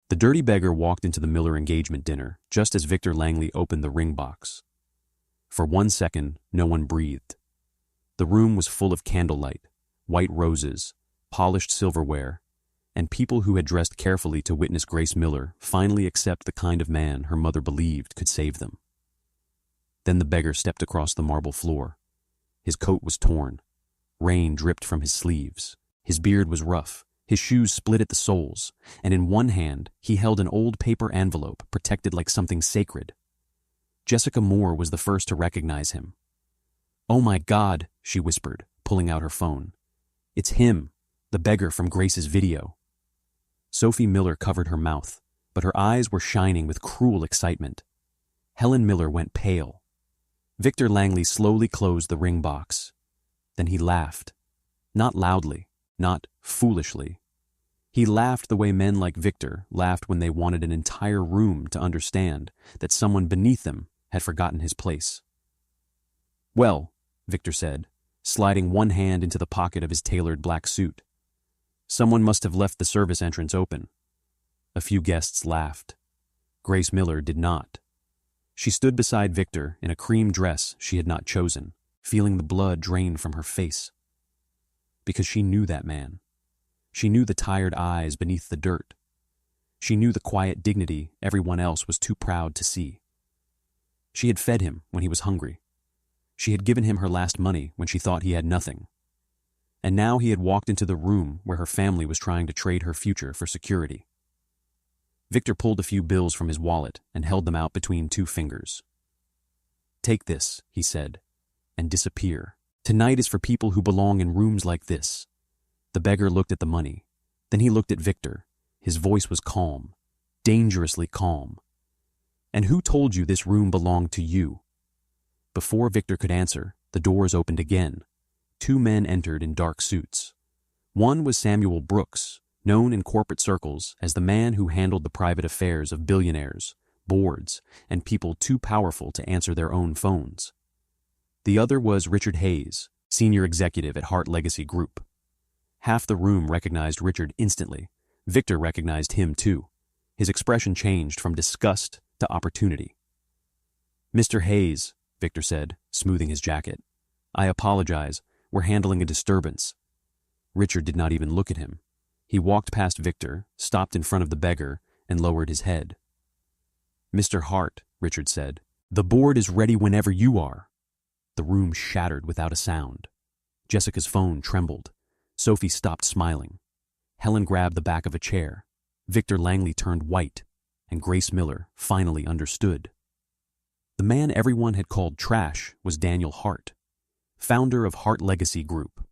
The dirty beggar walked into the Miller engagement dinner just as Victor Langley opened the ring box. For 1 second, no one breathed. The room was full of candlelight, white roses, polished silverware, and people who had dressed carefully to witness Grace Miller finally accept the kind of man her mother believed could save them. Then the beggar stepped across the marble floor. His coat was torn. Rain dripped from his sleeves. His beard was rough. His shoes split at the soles, and in one hand he held an old paper envelope protected like something sacred. Jessica Moore was the first to recognize him. "Oh my God," she whispered, pulling out her phone. "It's him, the beggar from Grace's video." Sophie Miller covered her mouth, but her eyes were shining with cruel excitement. Helen Miller went pale. Victor Langley slowly closed the ring box. Then he laughed. Not loudly, not foolishly. He laughed the way men like Victor laughed when they wanted an entire room to understand that someone beneath them had forgotten his place. "Well," Victor said, sliding one hand into the pocket of his tailored black suit. "Someone must have left the service entrance open." A few guests laughed. Grace Miller did not. She stood beside Victor in a cream dress she had not chosen, feeling the blood drain from her face. Because she knew that man. She knew the tired eyes beneath the dirt. She knew the quiet dignity everyone else was too proud to see. She had fed him when he was hungry. She had given him her last money when she thought he had nothing. And now he had walked into the room where her family was trying to trade her future for security. Victor pulled a few bills from his wallet and held them out between 2 fingers. "Take this," he said, "and disappear. Tonight is for people who belong in rooms like this." The beggar looked at the money. Then he looked at Victor. His voice was calm, dangerously calm. "And who told you this room belonged to you?" Before Victor could answer, the doors opened again. 2 men entered in dark suits. One was Samuel Brooks, known in corporate circles as the man who handled the private affairs of billionaires, boards, and people too powerful to answer their own phones. The other was Richard Hayes, senior executive at Hart Legacy Group. Half the room recognized Richard instantly. Victor recognized him too. His expression changed from disgust to opportunity. "Mr. Hayes," Victor said, smoothing his jacket, "I apologize. We're handling a disturbance." Richard did not even look at him. He walked past Victor, stopped in front of the beggar, and lowered his head. "Mr. Hart," Richard said, "the board is ready whenever you are." The room shattered without a sound. Jessica's phone trembled. Sophie stopped smiling. Helen grabbed the back of a chair. Victor Langley turned white, and Grace Miller finally understood. The man everyone had called trash was Daniel Hart, founder of Hart Legacy Group,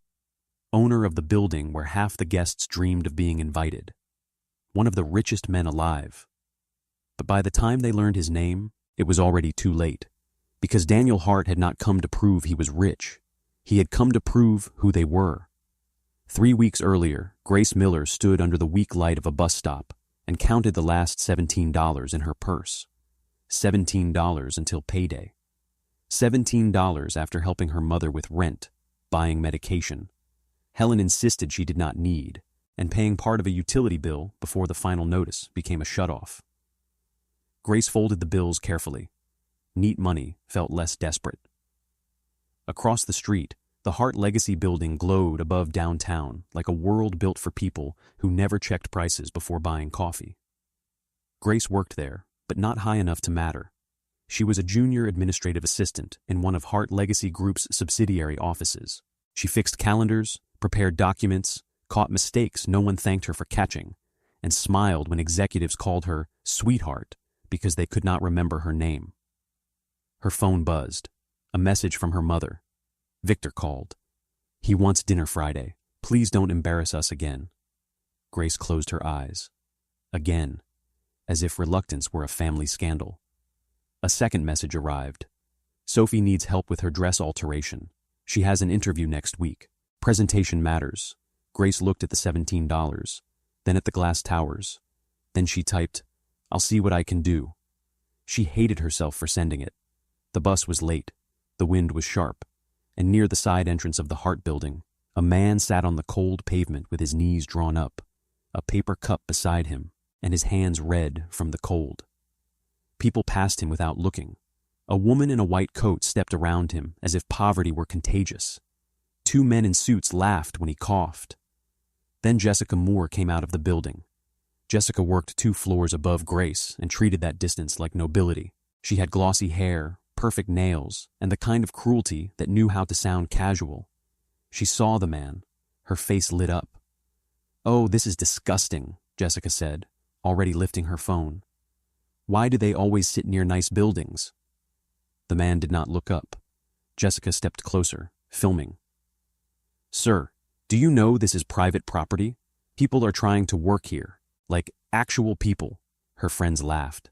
owner of the building where half the guests dreamed of being invited, one of the richest men alive. But by the time they learned his name, it was already too late, because Daniel Hart had not come to prove he was rich. He had come to prove who they were. 3 weeks earlier, Grace Miller stood under the weak light of a bus stop and counted the last $17 in her purse. $17 until payday. $17 after helping her mother with rent, buying medication. Helen insisted she did not need, and paying part of a utility bill before the final notice became a shutoff. Grace folded the bills carefully. Neat money felt less desperate. Across the street, the Hart Legacy building glowed above downtown like a world built for people who never checked prices before buying coffee. Grace worked there, but not high enough to matter. She was a junior administrative assistant in one of Hart Legacy Group's subsidiary offices. She fixed calendars, prepared documents, caught mistakes no one thanked her for catching, and smiled when executives called her sweetheart because they could not remember her name. Her phone buzzed. A message from her mother. Victor called. "He wants dinner Friday. Please don't embarrass us again." Grace closed her eyes. Again, as if reluctance were a family scandal. A second message arrived. "Sophie needs help with her dress alteration. She has an interview next week. Presentation matters." Grace looked at the $17, then at the glass towers. Then she typed, "I'll see what I can do." She hated herself for sending it. The bus was late. The wind was sharp. And near the side entrance of the Hart building, a man sat on the cold pavement with his knees drawn up, a paper cup beside him, and his hands red from the cold. People passed him without looking. A woman in a white coat stepped around him as if poverty were contagious. Two men in suits laughed when he coughed. Then Jessica Moore came out of the building. Jessica worked 2 floors above Grace and treated that distance like nobility. She had glossy hair, perfect nails, and the kind of cruelty that knew how to sound casual. She saw the man. Her face lit up. "Oh, this is disgusting," Jessica said, already lifting her phone. "Why do they always sit near nice buildings?" The man did not look up. Jessica stepped closer, filming. "Sir, do you know this is private property? People are trying to work here, like actual people." Her friends laughed.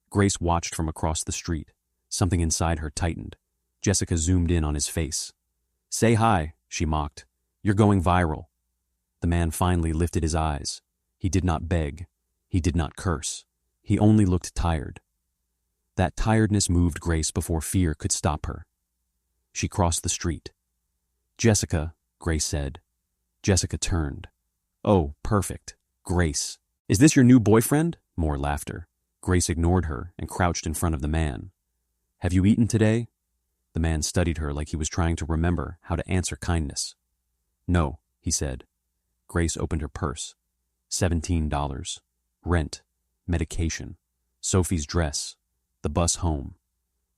Grace watched from across the street. Something inside her tightened. Jessica zoomed in on his face. "Say hi," she mocked. "You're going viral." The man finally lifted his eyes. He did not beg. He did not curse. He only looked tired. That tiredness moved Grace before fear could stop her. She crossed the street. "Jessica," Grace said. Jessica turned. "Oh, perfect. Grace. Is this your new boyfriend?" More laughter. Grace ignored her and crouched in front of the man. "Have you eaten today?" The man studied her like he was trying to remember how to answer kindness. "No," he said. Grace opened her purse. $17. Rent. Medication. Sophie's dress. The bus home.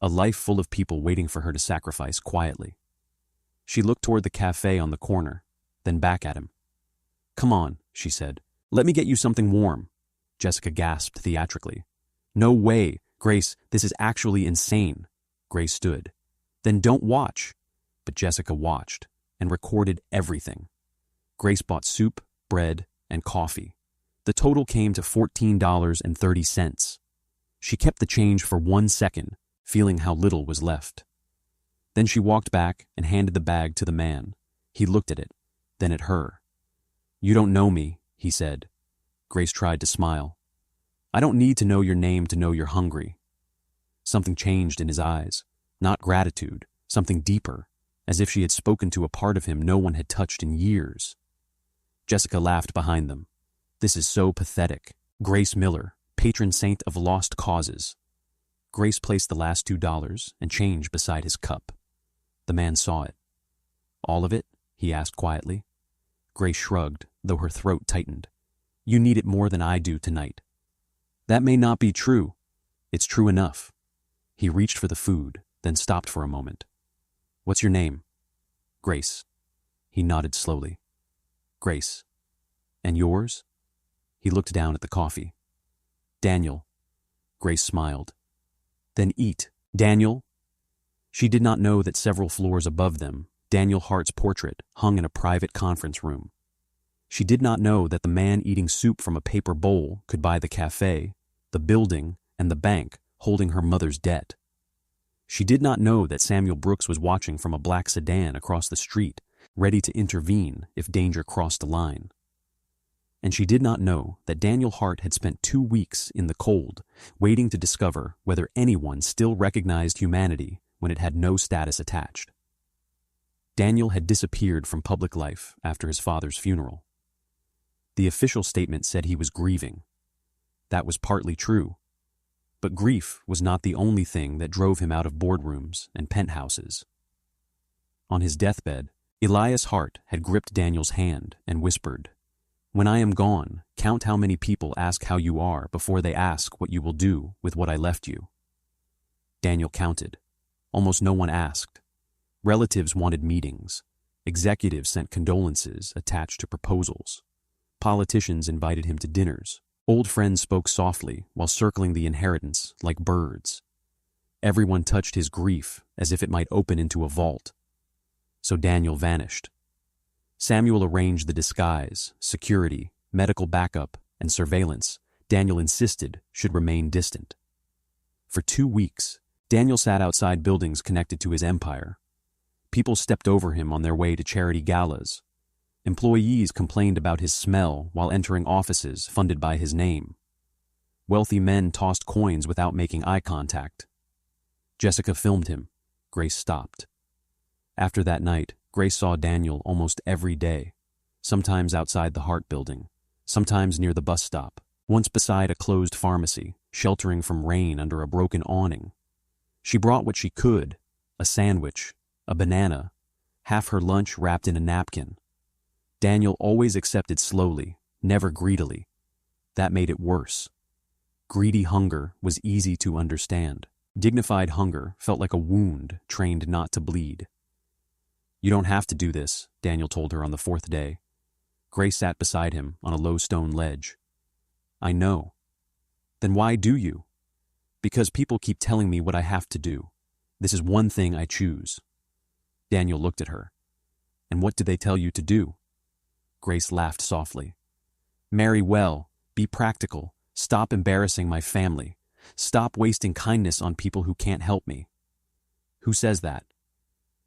A life full of people waiting for her to sacrifice quietly. She looked toward the cafe on the corner, then back at him. "Come on," she said. "Let me get you something warm." Jessica gasped theatrically. "No way, Grace, this is actually insane." Grace stood. "Then don't watch." But Jessica watched and recorded everything. Grace bought soup, bread, and coffee. The total came to $14.30. She kept the change for 1 second, feeling how little was left. Then she walked back and handed the bag to the man. He looked at it, then at her. "You don't know me," he said. Grace tried to smile. "I don't need to know your name to know you're hungry." Something changed in his eyes. Not gratitude, something deeper, as if she had spoken to a part of him no one had touched in years. Jessica laughed behind them. "This is so pathetic." Grace Miller, patron saint of lost causes. Grace placed the last $2 and change beside his cup. The man saw it. "All of it?" he asked quietly. Grace shrugged, though her throat tightened. "You need it more than I do tonight." "That may not be true." "It's true enough." He reached for the food, then stopped for a moment. "What's your name?" "Grace." He nodded slowly. "Grace. And yours?" He looked down at the coffee. "Daniel." Grace smiled. "Then eat." "Daniel?" She did not know that several floors above them, Daniel Hart's portrait hung in a private conference room. She did not know that the man eating soup from a paper bowl could buy the cafe, the building, and the bank holding her mother's debt. She did not know that Samuel Brooks was watching from a black sedan across the street, ready to intervene if danger crossed the line. And she did not know that Daniel Hart had spent 2 weeks in the cold, waiting to discover whether anyone still recognized humanity when it had no status attached. Daniel had disappeared from public life after his father's funeral. The official statement said he was grieving. That was partly true. But grief was not the only thing that drove him out of boardrooms and penthouses. On his deathbed, Elias Hart had gripped Daniel's hand and whispered, "When I am gone, count how many people ask how you are before they ask what you will do with what I left you." Daniel counted. Almost no one asked. Relatives wanted meetings. Executives sent condolences attached to proposals. Politicians invited him to dinners. Old friends spoke softly while circling the inheritance like birds. Everyone touched his grief as if it might open into a vault. So Daniel vanished. Samuel arranged the disguise, security, medical backup, and surveillance Daniel insisted should remain distant. For 2 weeks, Daniel sat outside buildings connected to his empire. People stepped over him on their way to charity galas. Employees complained about his smell while entering offices funded by his name. Wealthy men tossed coins without making eye contact. Jessica filmed him. Grace stopped. After that night, Grace saw Daniel almost every day, sometimes outside the Hart building, sometimes near the bus stop, once beside a closed pharmacy, sheltering from rain under a broken awning. She brought what she could, a sandwich, a banana, half her lunch wrapped in a napkin. Daniel always accepted slowly, never greedily. That made it worse. Greedy hunger was easy to understand. Dignified hunger felt like a wound trained not to bleed. "You don't have to do this," Daniel told her on the fourth day. Grace sat beside him on a low stone ledge. "I know." "Then why do you?" "Because people keep telling me what I have to do. This is one thing I choose." Daniel looked at her. "And what do they tell you to do?" Grace laughed softly. "Marry well, be practical, stop embarrassing my family, stop wasting kindness on people who can't help me." "Who says that?"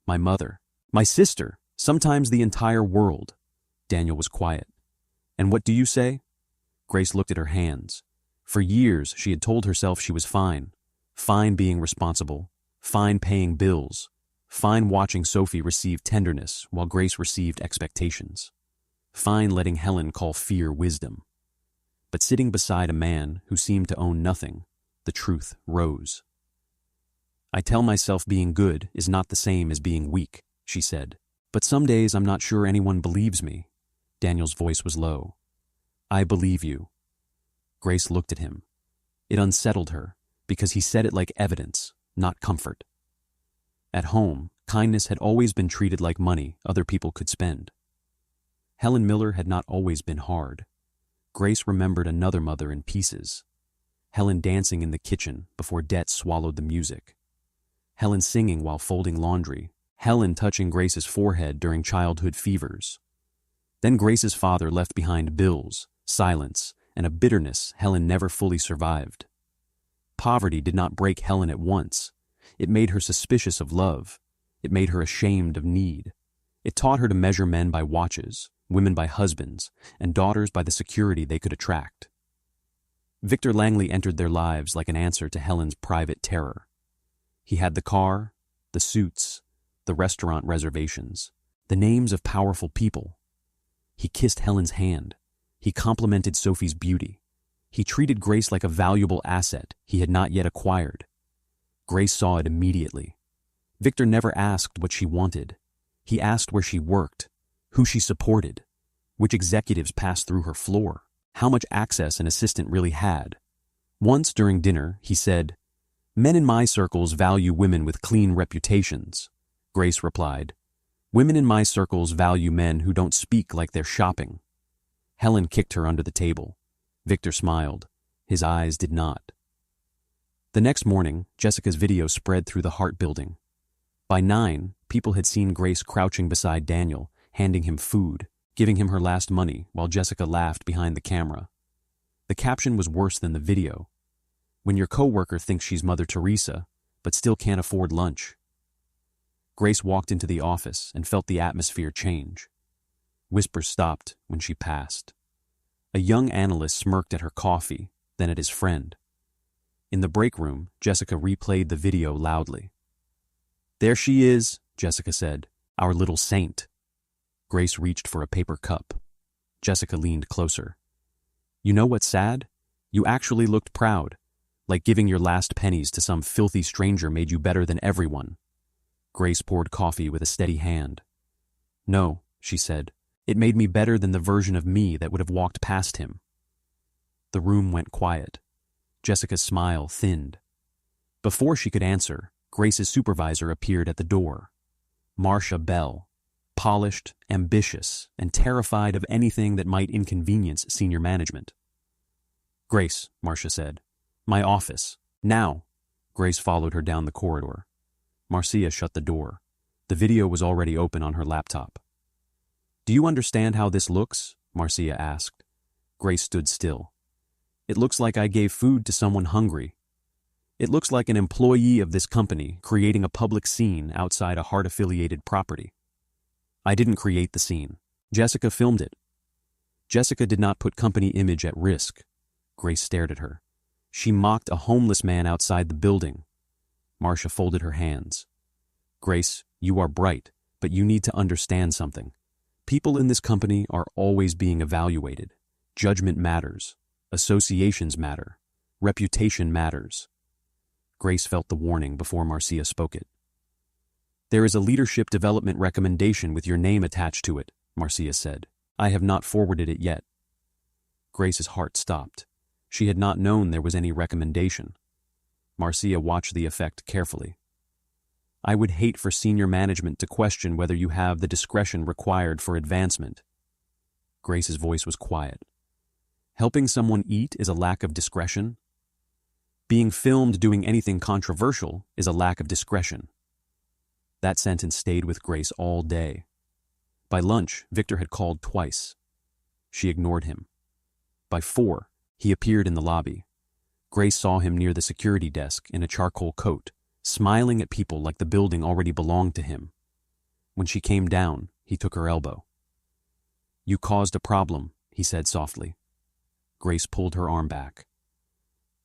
"My mother. My sister, sometimes the entire world." Daniel was quiet. "And what do you say?" Grace looked at her hands. For years she had told herself she was fine. Fine being responsible, fine paying bills, fine watching Sophie receive tenderness while Grace received expectations. Fine letting Helen call fear wisdom. But sitting beside a man who seemed to own nothing, the truth rose. "I tell myself being good is not the same as being weak," she said. "But some days I'm not sure anyone believes me." Daniel's voice was low. "I believe you." Grace looked at him. It unsettled her, because he said it like evidence, not comfort. At home, kindness had always been treated like money other people could spend. Helen Miller had not always been hard. Grace remembered another mother in pieces. Helen dancing in the kitchen before debt swallowed the music. Helen singing while folding laundry. Helen touching Grace's forehead during childhood fevers. Then Grace's father left behind bills, silence, and a bitterness Helen never fully survived. Poverty did not break Helen at once. It made her suspicious of love. It made her ashamed of need. It taught her to measure men by watches, women by husbands, and daughters by the security they could attract. Victor Langley entered their lives like an answer to Helen's private terror. He had the car, the suits, the restaurant reservations, the names of powerful people. He kissed Helen's hand. He complimented Sophie's beauty. He treated Grace like a valuable asset he had not yet acquired. Grace saw it immediately. Victor never asked what she wanted. He asked where she worked, who she supported, which executives passed through her floor, how much access an assistant really had. Once during dinner, he said, "Men in my circles value women with clean reputations." Grace replied, "Women in my circles value men who don't speak like they're shopping." Helen kicked her under the table. Victor smiled. His eyes did not. The next morning, Jessica's video spread through the Hart building. By 9, people had seen Grace crouching beside Daniel, handing him food, giving him her last money while Jessica laughed behind the camera. The caption was worse than the video. "When your coworker thinks she's Mother Teresa, but still can't afford lunch." Grace walked into the office and felt the atmosphere change. Whispers stopped when she passed. A young analyst smirked at her coffee, then at his friend. In the break room, Jessica replayed the video loudly. "There she is," Jessica said, "our little saint." Grace reached for a paper cup. Jessica leaned closer. "You know what's sad? You actually looked proud, like giving your last pennies to some filthy stranger made you better than everyone." Grace poured coffee with a steady hand. "No," she said, "it made me better than the version of me that would have walked past him." The room went quiet. Jessica's smile thinned. Before she could answer, Grace's supervisor appeared at the door. Marcia Bell, polished, ambitious, and terrified of anything that might inconvenience senior management. "Grace," Marcia said, "my office. Now." Grace followed her down the corridor. Marcia shut the door. The video was already open on her laptop. "Do you understand how this looks?" Marcia asked. Grace stood still. "It looks like I gave food to someone hungry. It looks like an employee of this company creating a public scene outside a Hart-affiliated property. I didn't create the scene. Jessica filmed it." Jessica did not put company image at risk. Grace stared at her. "She mocked a homeless man outside the building." Marcia folded her hands. "Grace, you are bright, but you need to understand something. People in this company are always being evaluated. Judgment matters. Associations matter. Reputation matters. Grace felt the warning before Marcia spoke it. There is a leadership development recommendation with your name attached to it, Marcia said. I have not forwarded it yet. Grace's heart stopped. She had not known there was any recommendation. Marcia watched the effect carefully. I would hate for senior management to question whether you have the discretion required for advancement. Grace's voice was quiet. Helping someone eat is a lack of discretion. Being filmed doing anything controversial is a lack of discretion. That sentence stayed with Grace all day. By lunch, Victor had called twice. She ignored him. By 4, he appeared in the lobby. Grace saw him near the security desk in a charcoal coat, smiling at people like the building already belonged to him. When she came down, he took her elbow. You caused a problem, he said softly. Grace pulled her arm back.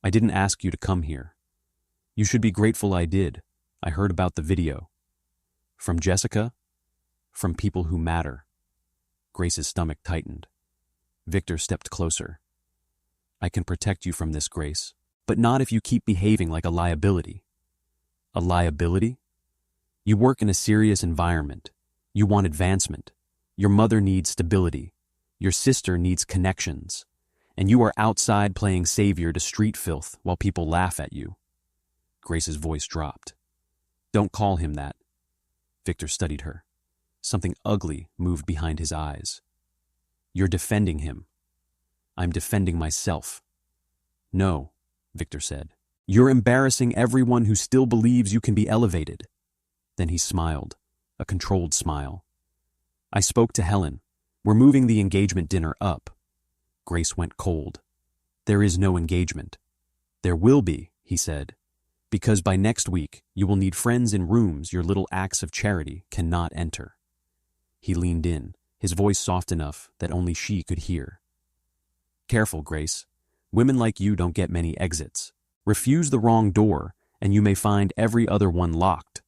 I didn't ask you to come here. You should be grateful I did. I heard about the video. From Jessica? From people who matter. Grace's stomach tightened. Victor stepped closer. I can protect you from this, Grace, but not if you keep behaving like a liability. A liability? You work in a serious environment. You want advancement. Your mother needs stability. Your sister needs connections. And you are outside playing savior to street filth while people laugh at you. Grace's voice dropped. Don't call him that. Victor studied her. Something ugly moved behind his eyes. You're defending him. I'm defending myself. No, Victor said. You're embarrassing everyone who still believes you can be elevated. Then he smiled, a controlled smile. I spoke to Helen. We're moving the engagement dinner up. Grace went cold. There is no engagement. There will be, he said, because by next week you will need friends in rooms your little acts of charity cannot enter. He leaned in, his voice soft enough that only she could hear. Careful, Grace. Women like you don't get many exits. Refuse the wrong door, and you may find every other one locked.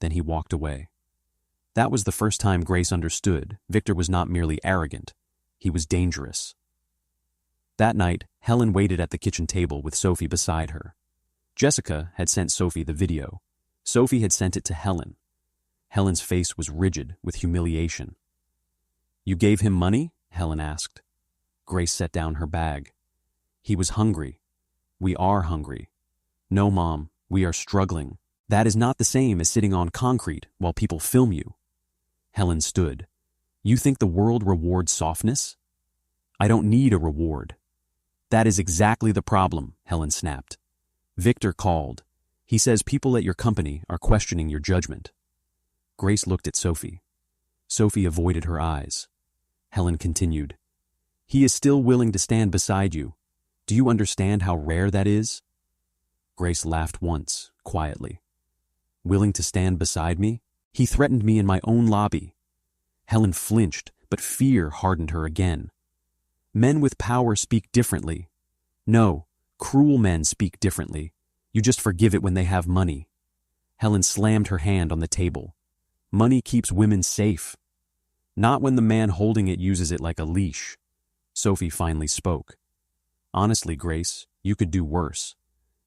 Then he walked away. That was the first time Grace understood Victor was not merely arrogant. He was dangerous. That night, Helen waited at the kitchen table with Sophie beside her. Jessica had sent Sophie the video. Sophie had sent it to Helen. Helen's face was rigid with humiliation. You gave him money? Helen asked. Grace set down her bag. He was hungry. We are hungry. No, Mom, we are struggling. That is not the same as sitting on concrete while people film you. Helen stood. You think the world rewards softness? I don't need a reward. That is exactly the problem, Helen snapped. Victor called. He says people at your company are questioning your judgment. Grace looked at Sophie. Sophie avoided her eyes. Helen continued. He is still willing to stand beside you. Do you understand how rare that is? Grace laughed once, quietly. Willing to stand beside me? He threatened me in my own lobby. Helen flinched, but fear hardened her again. Men with power speak differently. No, cruel men speak differently. You just forgive it when they have money. Helen slammed her hand on the table. Money keeps women safe. Not when the man holding it uses it like a leash. Sophie finally spoke. Honestly, Grace, you could do worse.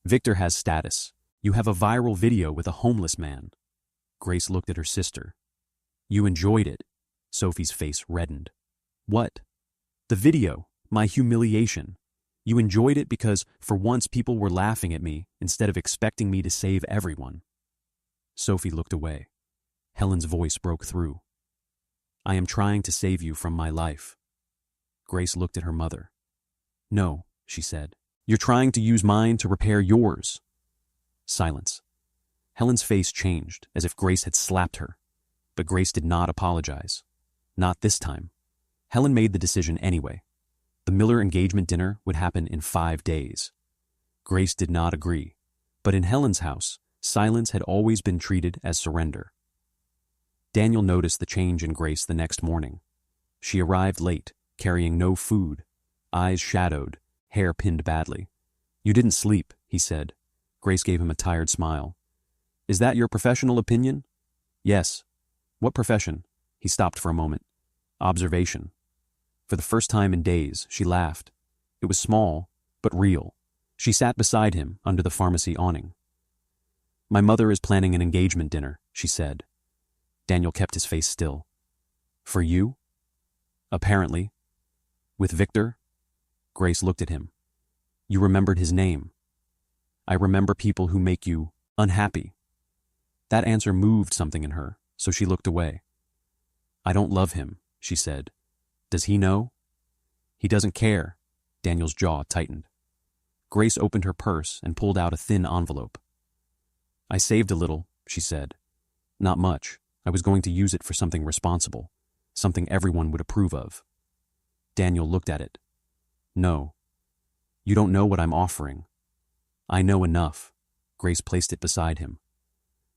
Victor has status. You have a viral video with a homeless man. Grace looked at her sister. You enjoyed it. Sophie's face reddened. What? The video, my humiliation. You enjoyed it because, for once, people were laughing at me instead of expecting me to save everyone. Sophie looked away. Helen's voice broke through. I am trying to save you from my life. Grace looked at her mother. No, she said. You're trying to use mine to repair yours. Silence. Helen's face changed, as if Grace had slapped her. But Grace did not apologize. Not this time. Helen made the decision anyway. The Miller engagement dinner would happen in 5 days. Grace did not agree, but in Helen's house, silence had always been treated as surrender. Daniel noticed the change in Grace the next morning. She arrived late, carrying no food, eyes shadowed, hair pinned badly. You didn't sleep, he said. Grace gave him a tired smile. Is that your professional opinion? Yes. What profession? He stopped for a moment. Observation. For the first time in days, she laughed. It was small, but real. She sat beside him under the pharmacy awning. "My mother is planning an engagement dinner," she said. Daniel kept his face still. "For you?" "Apparently." "With Victor?" Grace looked at him. "You remembered his name." "I remember people who make you unhappy." That answer moved something in her, so she looked away. "I don't love him," she said. "Does he know?" "He doesn't care." Daniel's jaw tightened. Grace opened her purse and pulled out a thin envelope. "I saved a little," she said. "Not much. I was going to use it for something responsible, something everyone would approve of." Daniel looked at it. "No. You don't know what I'm offering." "I know enough." Grace placed it beside him.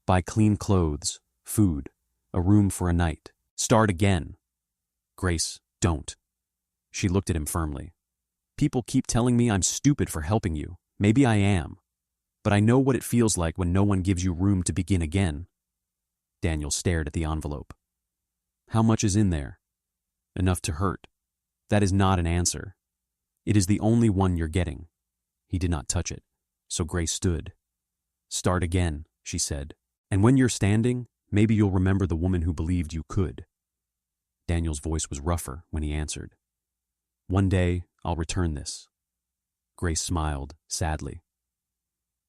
"Buy clean clothes, food, a room for a night. Start again." "Grace, don't." She looked at him firmly. "People keep telling me I'm stupid for helping you. Maybe I am. But I know what it feels like when no one gives you room to begin again." Daniel stared at the envelope. "How much is in there?" "Enough to hurt." "That is not an answer. It is the only one you're getting." He did not touch it, so Grace stood. "Start again," she said. "And when you're standing, maybe you'll remember the woman who believed you could." Daniel's voice was rougher when he answered. "One day, I'll return this." Grace smiled, sadly.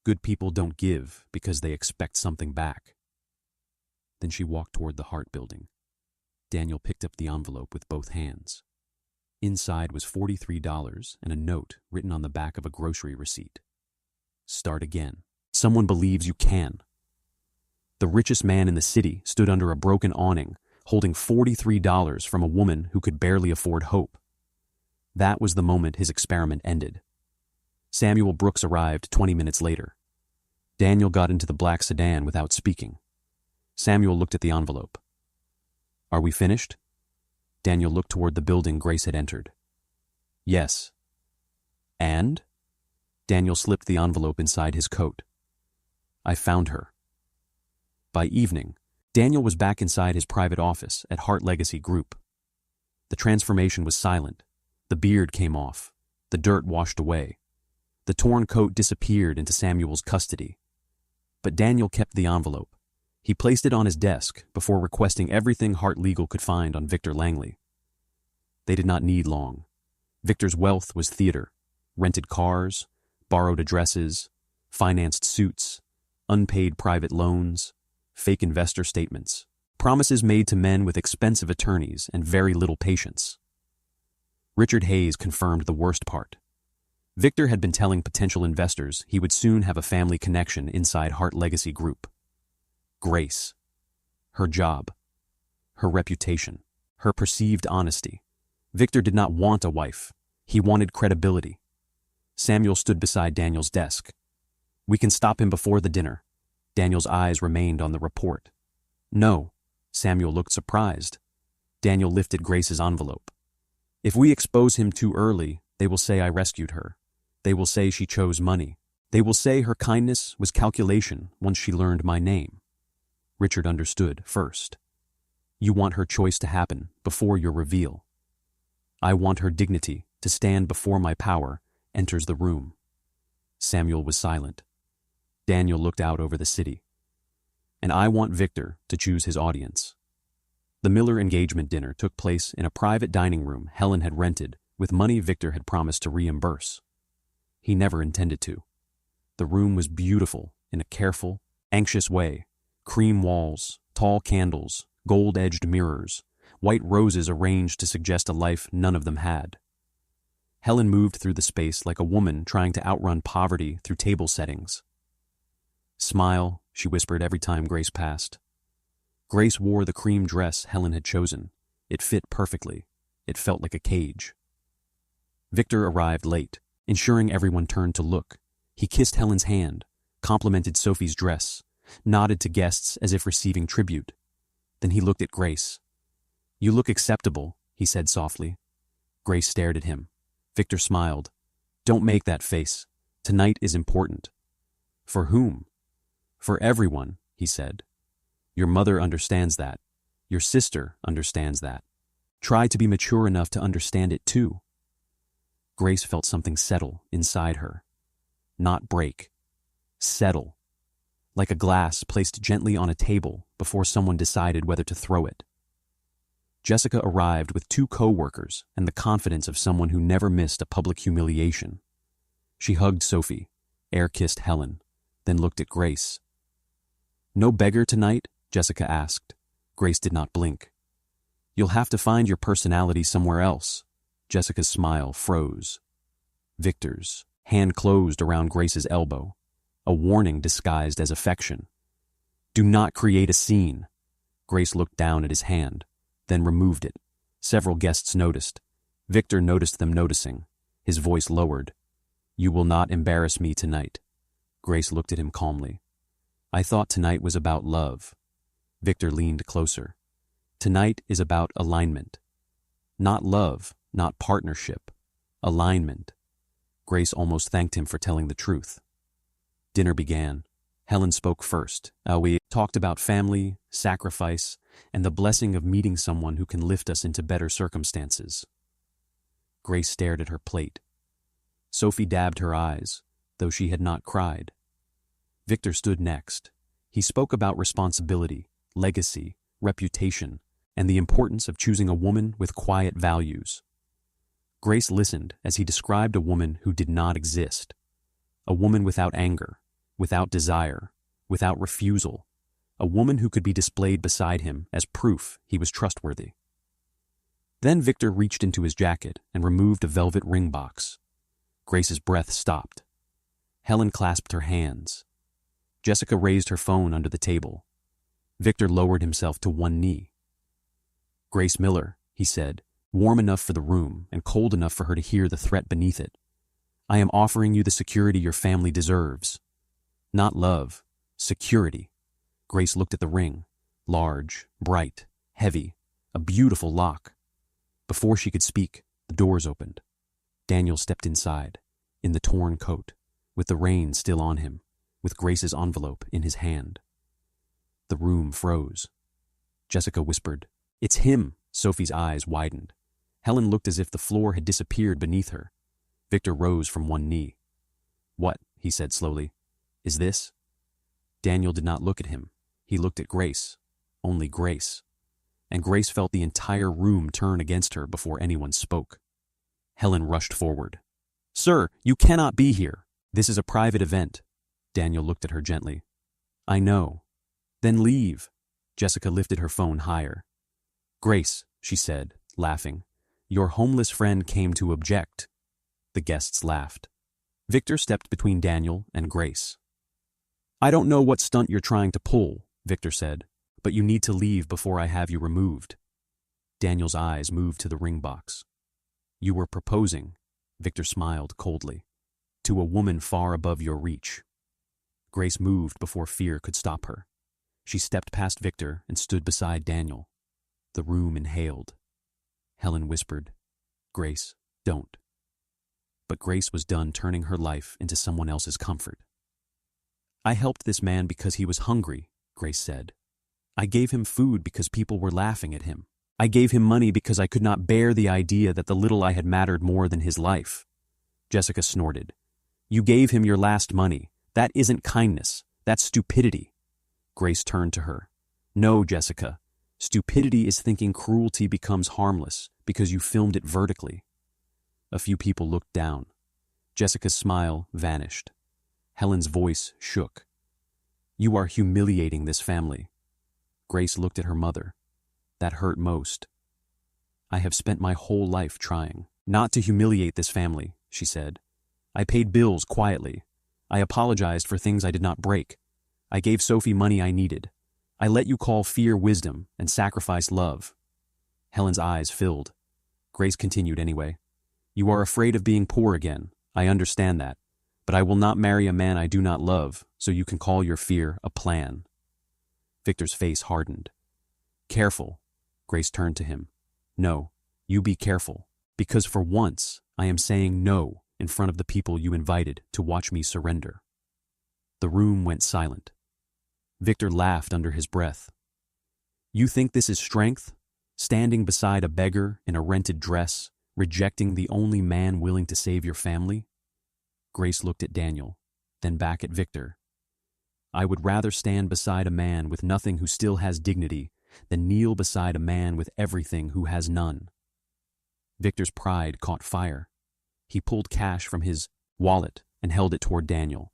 "Good people don't give because they expect something back." Then she walked toward the Hart Building. Daniel picked up the envelope with both hands. Inside was $43 and a note written on the back of a grocery receipt. "Start again. Someone believes you can." The richest man in the city stood under a broken awning, holding $43 from a woman who could barely afford hope. That was the moment his experiment ended. Samuel Brooks arrived 20 minutes later. Daniel got into the black sedan without speaking. Samuel looked at the envelope. "Are we finished?" Daniel looked toward the building Grace had entered. "Yes." "And?" Daniel slipped the envelope inside his coat. "I found her." By evening, Daniel was back inside his private office at Hart Legacy Group. The transformation was silent. The beard came off. The dirt washed away. The torn coat disappeared into Samuel's custody. But Daniel kept the envelope. He placed it on his desk before requesting everything Hart Legal could find on Victor Langley. They did not need long. Victor's wealth was theater, rented cars, borrowed addresses, financed suits, unpaid private loans, fake investor statements, promises made to men with expensive attorneys and very little patience. Richard Hayes confirmed the worst part. Victor had been telling potential investors he would soon have a family connection inside Hart Legacy Group. Grace. Her job. Her reputation. Her perceived honesty. Victor did not want a wife. He wanted credibility. Samuel stood beside Daniel's desk. "We can stop him before the dinner." Daniel's eyes remained on the report. "No." Samuel looked surprised. Daniel lifted Grace's envelope. "If we expose him too early, they will say I rescued her. They will say she chose money. They will say her kindness was calculation once she learned my name." Richard understood first. "You want her choice to happen before your reveal. I want her dignity to stand before my power enters the room." Samuel was silent. Daniel looked out over the city. "And I want Victor to choose his audience." The Miller engagement dinner took place in a private dining room Helen had rented with money Victor had promised to reimburse. He never intended to. The room was beautiful in a careful, anxious way. Cream walls, tall candles, gold-edged mirrors, white roses arranged to suggest a life none of them had. Helen moved through the space like a woman trying to outrun poverty through table settings. "Smile," she whispered every time Grace passed. Grace wore the cream dress Helen had chosen. It fit perfectly. It felt like a cage. Victor arrived late, ensuring everyone turned to look. He kissed Helen's hand, complimented Sophie's dress, nodded to guests as if receiving tribute. Then he looked at Grace. "You look acceptable," he said softly. Grace stared at him. Victor smiled. "Don't make that face. Tonight is important." "For whom?" "For everyone," he said. "Your mother understands that. Your sister understands that. Try to be mature enough to understand it too." Grace felt something settle inside her. Not break. Settle. Like a glass placed gently on a table before someone decided whether to throw it. Jessica arrived with 2 co-workers and the confidence of someone who never missed a public humiliation. She hugged Sophie, air-kissed Helen, then looked at Grace. "No beggar tonight?" Jessica asked. Grace did not blink. "You'll have to find your personality somewhere else." Jessica's smile froze. Victor's hand closed around Grace's elbow, a warning disguised as affection. "Do not create a scene." Grace looked down at his hand, then removed it. Several guests noticed. Victor noticed them noticing. His voice lowered. "You will not embarrass me tonight." Grace looked at him calmly. "I thought tonight was about love." Victor leaned closer. "Tonight is about alignment. Not love, not partnership. Alignment." Grace almost thanked him for telling the truth. Dinner began. Helen spoke first. We talked about family, sacrifice, and the blessing of meeting someone who can lift us into better circumstances. Grace stared at her plate. Sophie dabbed her eyes, though she had not cried. Victor stood next. He spoke about responsibility, legacy, reputation, and the importance of choosing a woman with quiet values. Grace listened as he described a woman who did not exist. A woman without anger, without desire, without refusal. A woman who could be displayed beside him as proof he was trustworthy. Then Victor reached into his jacket and removed a velvet ring box. Grace's breath stopped. Helen clasped her hands. Jessica raised her phone under the table. Victor lowered himself to one knee. "Grace Miller," he said, warm enough for the room and cold enough for her to hear the threat beneath it. "I am offering you the security your family deserves. Not love, security." Grace looked at the ring. Large, bright, heavy, a beautiful lock. Before she could speak, the doors opened. Daniel stepped inside, in the torn coat, with the rain still on him, with Grace's envelope in his hand. The room froze. Jessica whispered, "It's him!" Sophie's eyes widened. Helen looked as if the floor had disappeared beneath her. Victor rose from one knee. "What?" he said slowly. "Is this?" Daniel did not look at him. He looked at Grace. Only Grace. And Grace felt the entire room turn against her before anyone spoke. Helen rushed forward. "Sir, you cannot be here. This is a private event." Daniel looked at her gently. "I know." "Then leave." Jessica lifted her phone higher. "Grace," she said, laughing, "your homeless friend came to object." The guests laughed. Victor stepped between Daniel and Grace. "I don't know what stunt you're trying to pull," Victor said, "but you need to leave before I have you removed." Daniel's eyes moved to the ring box. "You were proposing," Victor smiled coldly, "to a woman far above your reach." Grace moved before fear could stop her. She stepped past Victor and stood beside Daniel. The room inhaled. Helen whispered, "Grace, don't." But Grace was done turning her life into someone else's comfort. "I helped this man because he was hungry," Grace said. "I gave him food because people were laughing at him. I gave him money because I could not bear the idea that the little I had mattered more than his life." Jessica snorted. "You gave him your last money. That isn't kindness. That's stupidity." Grace turned to her. "No, Jessica. Stupidity is thinking cruelty becomes harmless because you filmed it vertically." A few people looked down. Jessica's smile vanished. Helen's voice shook. "You are humiliating this family." Grace looked at her mother. That hurt most. "I have spent my whole life trying not to humiliate this family," she said. "I paid bills quietly. I apologized for things I did not break. I gave Sophie money I needed. I let you call fear wisdom and sacrifice love." Helen's eyes filled. Grace continued anyway. "You are afraid of being poor again. I understand that. But I will not marry a man I do not love, so you can call your fear a plan." Victor's face hardened. "Careful." Grace turned to him. "No, you be careful, because for once I am saying no in front of the people you invited to watch me surrender." The room went silent. Victor laughed under his breath. "You think this is strength? Standing beside a beggar in a rented dress, Rejecting the only man willing to save your family? Grace looked at Daniel, then back at Victor. I would rather stand beside a man with nothing who still has dignity than kneel beside a man with everything who has none. Victor's pride caught fire. He pulled cash from his wallet and held it toward Daniel.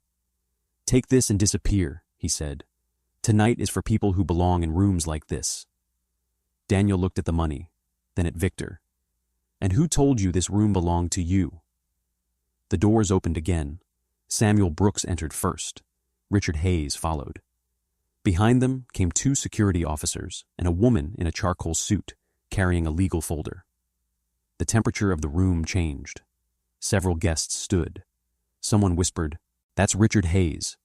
Take this and disappear, he said. Tonight is for people who belong in rooms like this. Daniel looked at the money, then at Victor. And who told you this room belonged to you? The doors opened again. Samuel Brooks entered first. Richard Hayes followed. Behind them came 2 security officers and a woman in a charcoal suit carrying a legal folder. The temperature of the room changed. Several guests stood. Someone whispered, "That's Richard Hayes."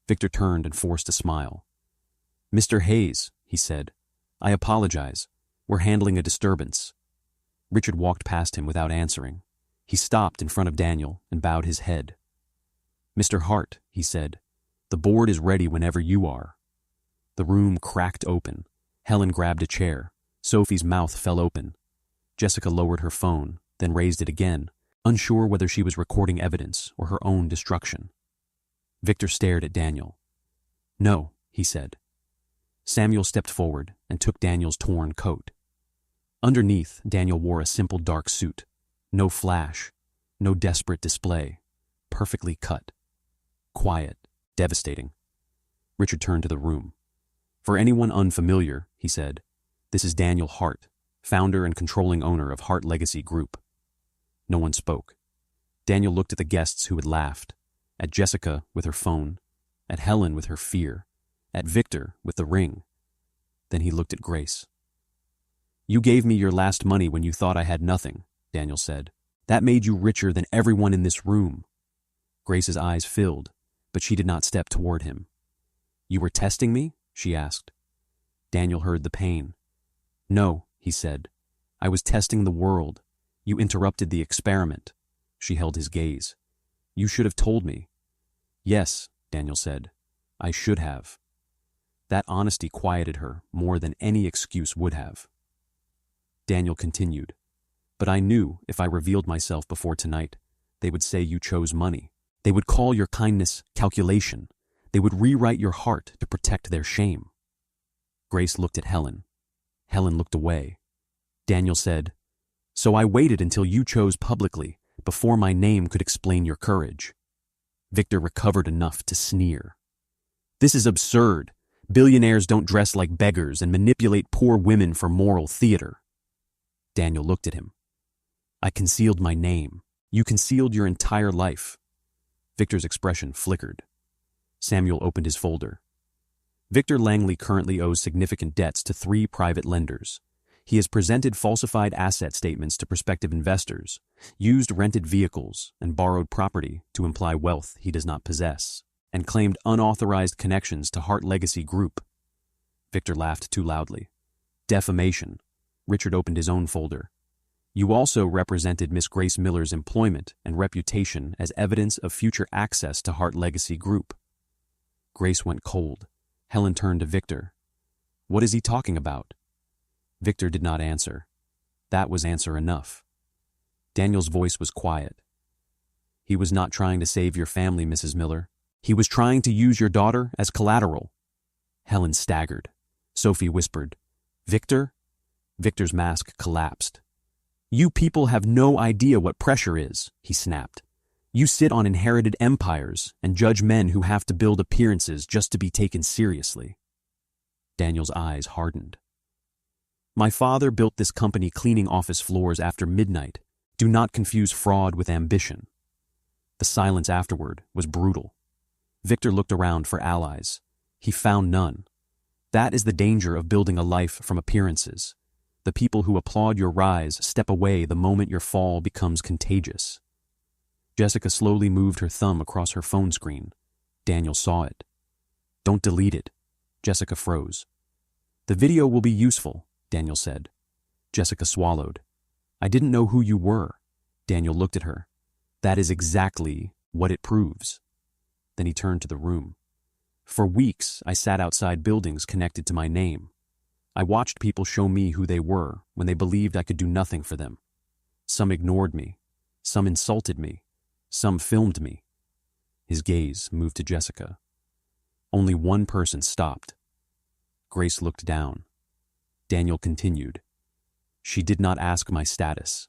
Victor turned and forced a smile. "Mr. Hayes," he said, "I apologize. We're handling a disturbance." Richard walked past him without answering. He stopped in front of Daniel and bowed his head. "Mr. Hart," he said, "the board is ready whenever you are." The room cracked open. Helen grabbed a chair. Sophie's mouth fell open. Jessica lowered her phone, then raised it again, unsure whether she was recording evidence or her own destruction. Victor stared at Daniel. "No," he said. Samuel stepped forward and took Daniel's torn coat. Underneath, Daniel wore a simple dark suit. No flash, no desperate display. Perfectly cut. Quiet, devastating. Richard turned to the room. "For anyone unfamiliar," he said, "this is Daniel Hart, founder and controlling owner of Hart Legacy Group." No one spoke. Daniel looked at the guests who had laughed, at Jessica with her phone, at Helen with her fear, at Victor with the ring. Then he looked at Grace. "You gave me your last money when you thought I had nothing," Daniel said. "That made you richer than everyone in this room." Grace's eyes filled, but she did not step toward him. "You were testing me?" she asked. Daniel heard the pain. "No," he said. "I was testing the world. You interrupted the experiment." She held his gaze. "You should have told me." "Yes," Daniel said. "I should have." That honesty quieted her more than any excuse would have. Daniel continued, "But I knew if I revealed myself before tonight, they would say you chose money. They would call your kindness calculation. They would rewrite your heart to protect their shame." Grace looked at Helen. Helen looked away. Daniel said, "So I waited until you chose publicly, before my name could explain your courage." Victor recovered enough to sneer. "This is absurd. Billionaires don't dress like beggars and manipulate poor women for moral theater." Daniel looked at him. "I concealed my name. You concealed your entire life." Victor's expression flickered. Samuel opened his folder. Victor Langley currently owes significant debts to 3 private lenders. He has presented falsified asset statements to prospective investors, used rented vehicles and borrowed property to imply wealth he does not possess, and claimed unauthorized connections to Hart Legacy Group. Victor laughed too loudly. "Defamation." Richard opened his own folder. "You also represented Miss Grace Miller's employment and reputation as evidence of future access to Hart Legacy Group." Grace went cold. Helen turned to Victor. "What is he talking about?" Victor did not answer. That was answer enough. Daniel's voice was quiet. "He was not trying to save your family, Mrs. Miller. He was trying to use your daughter as collateral." Helen staggered. Sophie whispered, "Victor?" Victor's mask collapsed. "You people have no idea what pressure is," he snapped. "You sit on inherited empires and judge men who have to build appearances just to be taken seriously." Daniel's eyes hardened. "My father built this company cleaning office floors after midnight. Do not confuse fraud with ambition." The silence afterward was brutal. Victor looked around for allies. He found none. That is the danger of building a life from appearances. The people who applaud your rise step away the moment your fall becomes contagious. Jessica slowly moved her thumb across her phone screen. Daniel saw it. "Don't delete it." Jessica froze. "The video will be useful," Daniel said. Jessica swallowed. "I didn't know who you were." Daniel looked at her. "That is exactly what it proves." Then he turned to the room. "For weeks, I sat outside buildings connected to my name. I watched people show me who they were when they believed I could do nothing for them. Some ignored me. Some insulted me. Some filmed me. His gaze moved to Jessica. Only one person stopped. Grace looked down. Daniel continued. She did not ask my status.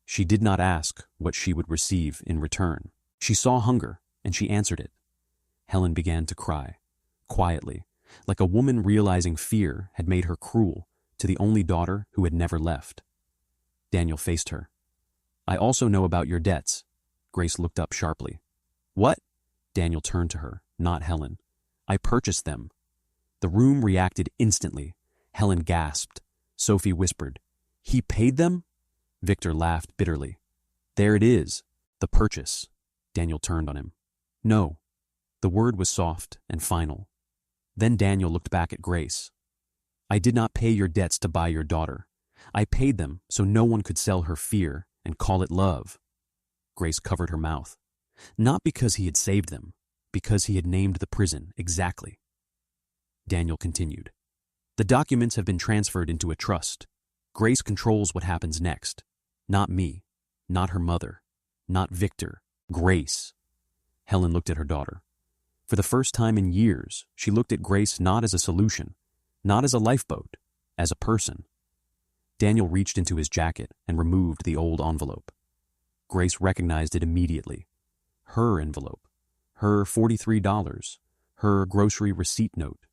She did not ask what she would receive in return. She saw hunger, and she answered it. Helen began to cry, quietly, like a woman realizing fear had made her cruel to the only daughter who had never left. Daniel faced her. I also know about your debts. Grace looked up sharply. What? Daniel turned to her, not Helen. I purchased them. The room reacted instantly. Helen gasped. Sophie whispered, He paid them? Victor laughed bitterly. There it is, the purchase. Daniel turned on him. No. The word was soft and final. Then Daniel looked back at Grace. I did not pay your debts to buy your daughter. I paid them so no one could sell her fear and call it love. Grace covered her mouth. Not because he had saved them, because he had named the prison exactly. Daniel continued. The documents have been transferred into a trust. Grace controls what happens next. Not me, not her mother, not Victor, Grace. Helen looked at her daughter. For the first time in years, she looked at Grace not as a solution, not as a lifeboat, as a person. Daniel reached into his jacket and removed the old envelope. Grace recognized it immediately. Her envelope, her $43, her grocery receipt note.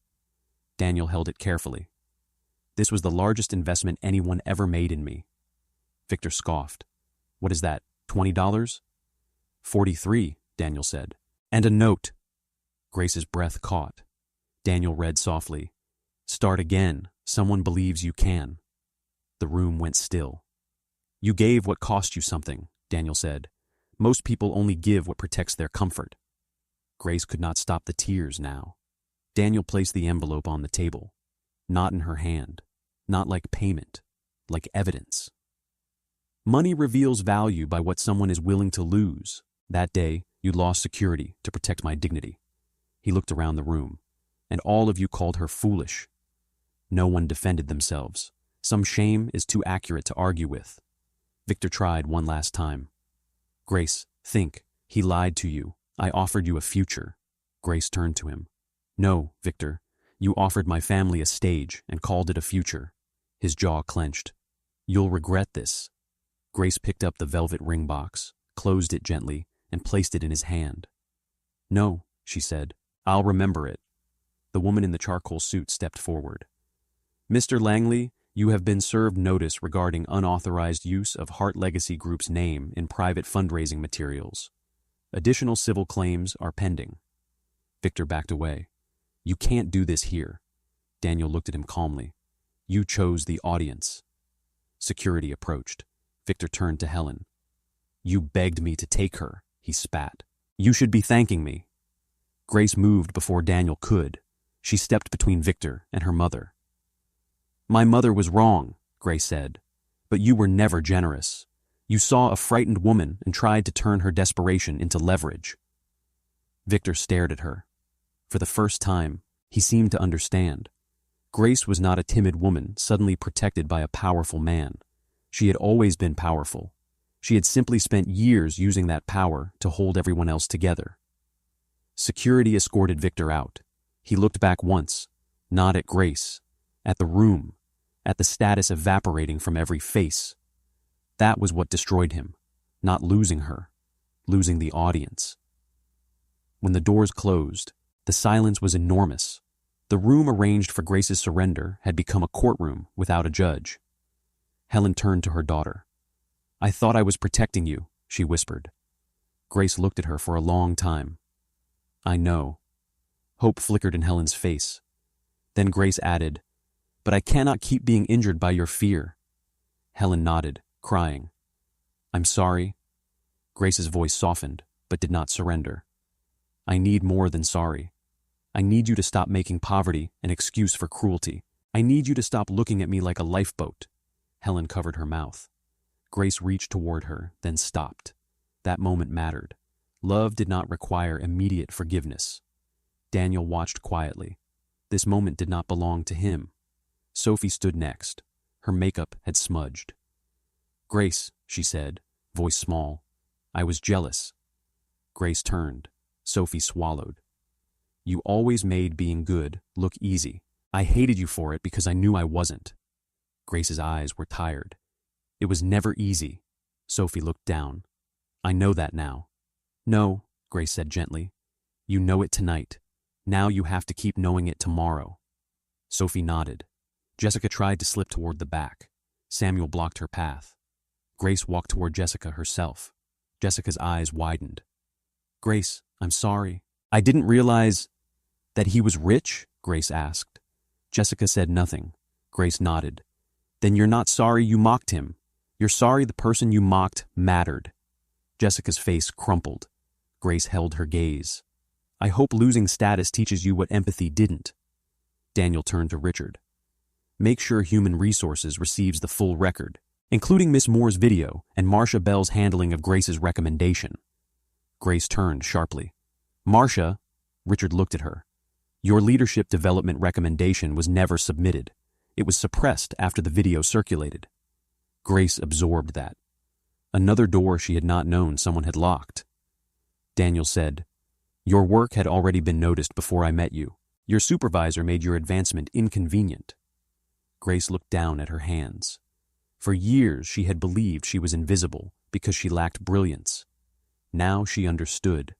Daniel held it carefully. This was the largest investment anyone ever made in me. Victor scoffed. What is that, $20? 43, Daniel said. And a note. Grace's breath caught. Daniel read softly. Start again. Someone believes you can. The room went still. You gave what cost you something, Daniel said. Most people only give what protects their comfort. Grace could not stop the tears now. Daniel placed the envelope on the table. Not in her hand. Not like payment. Like evidence. Money reveals value by what someone is willing to lose. That day, you lost security to protect my dignity. He looked around the room, and all of you called her foolish. No one defended themselves. Some shame is too accurate to argue with. Victor tried one last time. Grace, think. He lied to you. I offered you a future. Grace turned to him. No, Victor. You offered my family a stage and called it a future. His jaw clenched. You'll regret this. Grace picked up the velvet ring box, closed it gently, and placed it in his hand. No, she said. I'll remember it. The woman in the charcoal suit stepped forward. Mr. Langley, you have been served notice regarding unauthorized use of Hart Legacy Group's name in private fundraising materials. Additional civil claims are pending. Victor backed away. You can't do this here. Daniel looked at him calmly. You chose the audience. Security approached. Victor turned to Helen. You begged me to take her, he spat. You should be thanking me. Grace moved before Daniel could. She stepped between Victor and her mother. My mother was wrong, Grace said, but you were never generous. You saw a frightened woman and tried to turn her desperation into leverage. Victor stared at her. For the first time, he seemed to understand. Grace was not a timid woman suddenly protected by a powerful man. She had always been powerful. She had simply spent years using that power to hold everyone else together. Security escorted Victor out. He looked back once, not at Grace, at the room, at the status evaporating from every face. That was what destroyed him, not losing her, losing the audience. When the doors closed, the silence was enormous. The room arranged for Grace's surrender had become a courtroom without a judge. Helen turned to her daughter. I thought I was protecting you, she whispered. Grace looked at her for a long time. I know. Hope flickered in Helen's face. Then Grace added, But I cannot keep being injured by your fear. Helen nodded, crying. I'm sorry. Grace's voice softened, but did not surrender. I need more than sorry. I need you to stop making poverty an excuse for cruelty. I need you to stop looking at me like a lifeboat. Helen covered her mouth. Grace reached toward her, then stopped. That moment mattered. Love did not require immediate forgiveness. Daniel watched quietly. This moment did not belong to him. Sophie stood next. Her makeup had smudged. Grace, she said, voice small. I was jealous. Grace turned. Sophie swallowed. You always made being good look easy. I hated you for it because I knew I wasn't. Grace's eyes were tired. It was never easy. Sophie looked down. I know that now. No, Grace said gently. You know it tonight. Now you have to keep knowing it tomorrow. Sophie nodded. Jessica tried to slip toward the back. Samuel blocked her path. Grace walked toward Jessica herself. Jessica's eyes widened. Grace, I'm sorry. I didn't realize that he was rich, Grace asked. Jessica said nothing. Grace nodded. Then you're not sorry you mocked him. You're sorry the person you mocked mattered. Jessica's face crumpled. Grace held her gaze. I hope losing status teaches you what empathy didn't. Daniel turned to Richard. Make sure Human Resources receives the full record, including Miss Moore's video and Marcia Bell's handling of Grace's recommendation. Grace turned sharply. Marcia, Richard looked at her. Your leadership development recommendation was never submitted. It was suppressed after the video circulated. Grace absorbed that. Another door she had not known someone had locked. Daniel said, Your work had already been noticed before I met you. Your supervisor made your advancement inconvenient. Grace looked down at her hands. For years she had believed she was invisible because she lacked brilliance. Now she understood.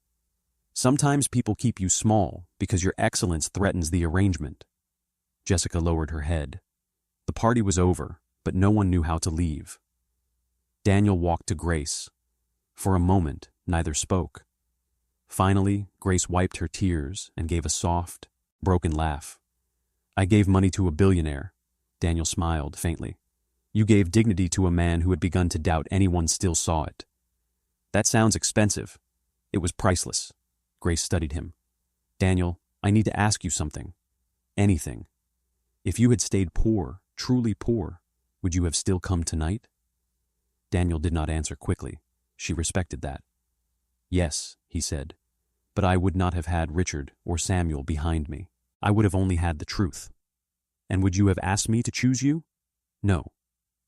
Sometimes people keep you small because your excellence threatens the arrangement. Jessica lowered her head. The party was over, but no one knew how to leave. Daniel walked to Grace. For a moment, neither spoke. Finally, Grace wiped her tears and gave a soft, broken laugh. I gave money to a billionaire. Daniel smiled faintly. You gave dignity to a man who had begun to doubt anyone still saw it. That sounds expensive. It was priceless. Grace studied him. Daniel, I need to ask you something. Anything. If you had stayed poor, truly poor, would you have still come tonight? Daniel did not answer quickly. She respected that. Yes, he said, but I would not have had Richard or Samuel behind me. I would have only had the truth. And would you have asked me to choose you? No.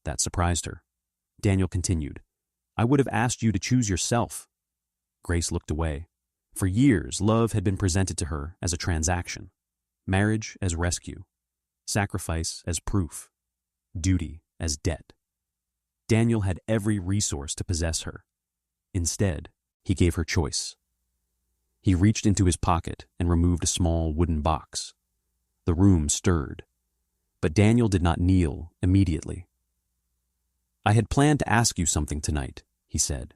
That surprised her. Daniel continued. I would have asked you to choose yourself. Grace looked away. For years, love had been presented to her as a transaction. Marriage as rescue. Sacrifice as proof. Duty as debt. Daniel had every resource to possess her. Instead, he gave her choice. He reached into his pocket and removed a small wooden box. The room stirred. But Daniel did not kneel immediately. I had planned to ask you something tonight, he said.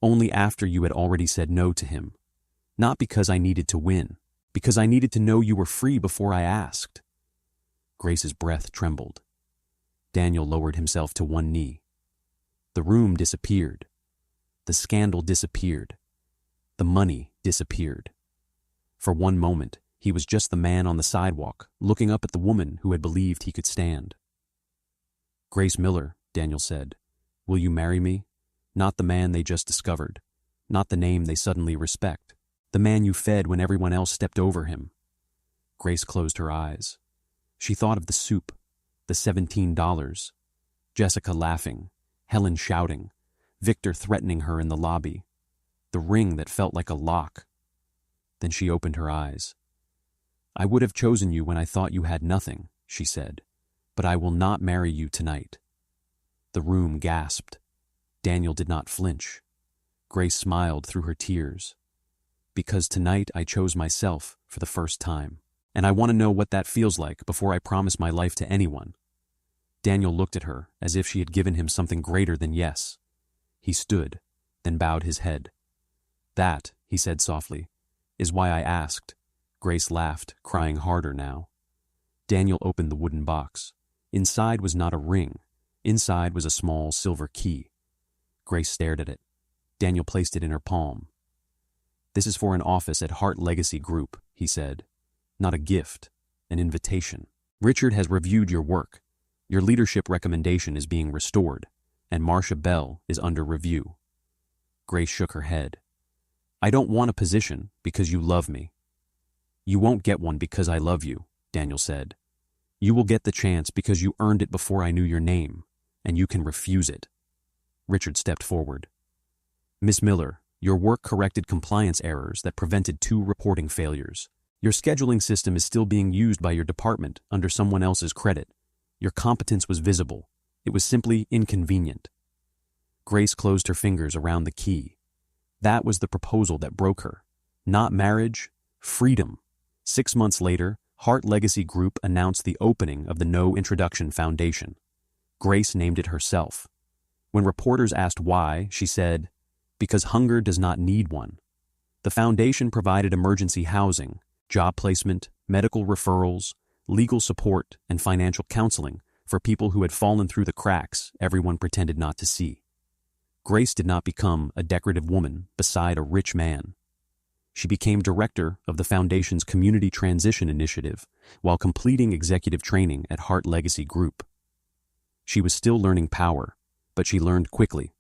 Only after you had already said no to him. Not because I needed to win, because I needed to know you were free before I asked. Grace's breath trembled. Daniel lowered himself to one knee. The room disappeared. The scandal disappeared. The money disappeared. For one moment, he was just the man on the sidewalk, looking up at the woman who had believed he could stand. Grace Miller, Daniel said, will you marry me? Not the man they just discovered. Not the name they suddenly respect. The man you fed when everyone else stepped over him. Grace closed her eyes. She thought of the soup, the $17, Jessica laughing, Helen shouting, Victor threatening her in the lobby, the ring that felt like a lock. Then she opened her eyes. I would have chosen you when I thought you had nothing, she said, but I will not marry you tonight. The room gasped. Daniel did not flinch. Grace smiled through her tears. Because tonight I chose myself for the first time, and I want to know what that feels like before I promise my life to anyone. Daniel looked at her as if she had given him something greater than yes. He stood, then bowed his head. That, he said softly, is why I asked. Grace laughed, crying harder now. Daniel opened the wooden box. Inside was not a ring. Inside was a small silver key. Grace stared at it. Daniel placed it in her palm. This is for an office at Hart Legacy Group, he said. Not a gift, an invitation. Richard has reviewed your work. Your leadership recommendation is being restored, and Marcia Bell is under review. Grace shook her head. I don't want a position because you love me. You won't get one because I love you, Daniel said. You will get the chance because you earned it before I knew your name, and you can refuse it. Richard stepped forward. Miss Miller, your work corrected compliance errors that prevented 2 reporting failures. Your scheduling system is still being used by your department under someone else's credit. Your competence was visible. It was simply inconvenient. Grace closed her fingers around the key. That was the proposal that broke her. Not marriage, freedom. 6 months later, Hart Legacy Group announced the opening of the No Introduction Foundation. Grace named it herself. When reporters asked why, she said, "Because hunger does not need one." The foundation provided emergency housing, job placement, medical referrals, legal support, and financial counseling for people who had fallen through the cracks everyone pretended not to see. Grace did not become a decorative woman beside a rich man. She became director of the foundation's Community Transition Initiative while completing executive training at Hart Legacy Group. She was still learning power, but she learned quickly.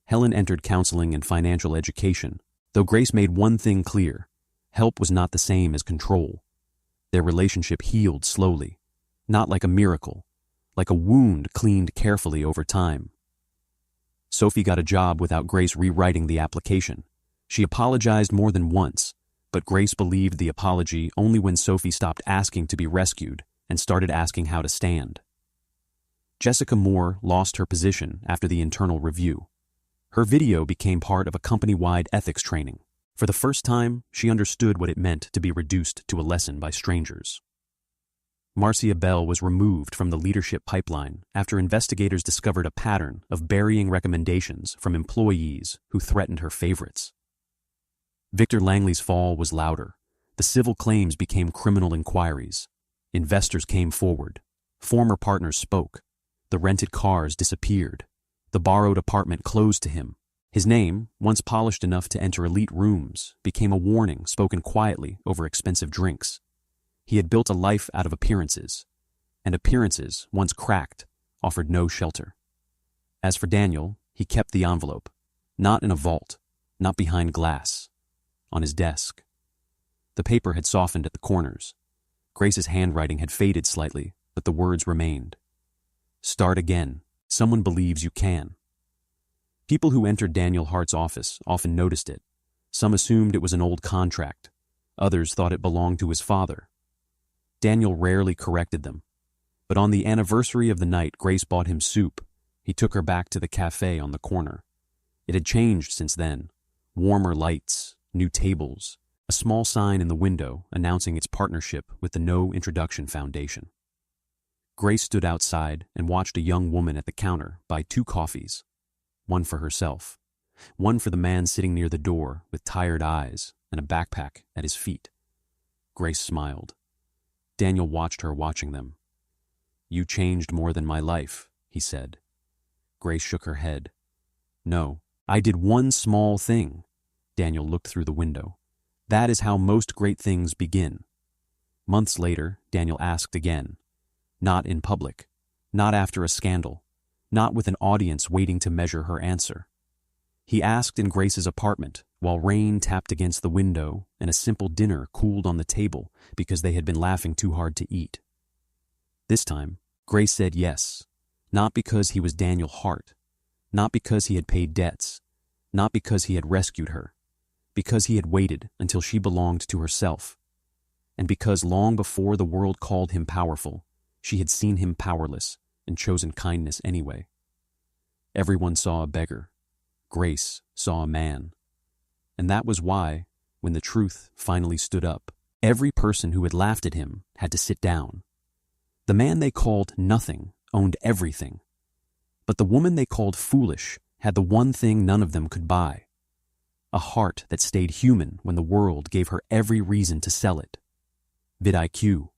Helen entered counseling and financial education, though Grace made one thing clear: help was not the same as control. Their relationship healed slowly, not like a miracle, like a wound cleaned carefully over time. Sophie got a job without Grace rewriting the application. She apologized more than once, but Grace believed the apology only when Sophie stopped asking to be rescued and started asking how to stand. Jessica Moore lost her position after the internal review. Her video became part of a company-wide ethics training. For the first time, she understood what it meant to be reduced to a lesson by strangers. Marcia Bell was removed from the leadership pipeline after investigators discovered a pattern of burying recommendations from employees who threatened her favorites. Victor Langley's fall was louder. The civil claims became criminal inquiries. Investors came forward. Former partners spoke. The rented cars disappeared. The borrowed apartment closed to him. His name, once polished enough to enter elite rooms, became a warning spoken quietly over expensive drinks. He had built a life out of appearances, and appearances, once cracked, offered no shelter. As for Daniel, he kept the envelope, not in a vault, not behind glass, on his desk. The paper had softened at the corners. Grace's handwriting had faded slightly, but the words remained. Start again. Someone believes you can. People who entered Daniel Hart's office often noticed it. Some assumed it was an old contract. Others thought it belonged to his father. Daniel rarely corrected them. But on the anniversary of the night Grace bought him soup, he took her back to the cafe on the corner. It had changed since then. Warmer lights, new tables, a small sign in the window announcing its partnership with the No Introduction Foundation. Grace stood outside and watched a young woman at the counter buy 2 coffees, one for herself, one for the man sitting near the door with tired eyes and a backpack at his feet. Grace smiled. Daniel watched her watching them. You changed more than my life, he said. Grace shook her head. No, I did one small thing. Daniel looked through the window. That is how most great things begin. Months later, Daniel asked again. Not in public, not after a scandal, not with an audience waiting to measure her answer. He asked in Grace's apartment while rain tapped against the window and a simple dinner cooled on the table because they had been laughing too hard to eat. This time, Grace said yes, not because he was Daniel Hart, not because he had paid debts, not because he had rescued her, because he had waited until she belonged to herself, and because long before the world called him powerful, she had seen him powerless and chosen kindness anyway. Everyone saw a beggar. Grace saw a man. And that was why, when the truth finally stood up, every person who had laughed at him had to sit down. The man they called nothing owned everything. But the woman they called foolish had the one thing none of them could buy. A heart that stayed human when the world gave her every reason to sell it. VidIQ.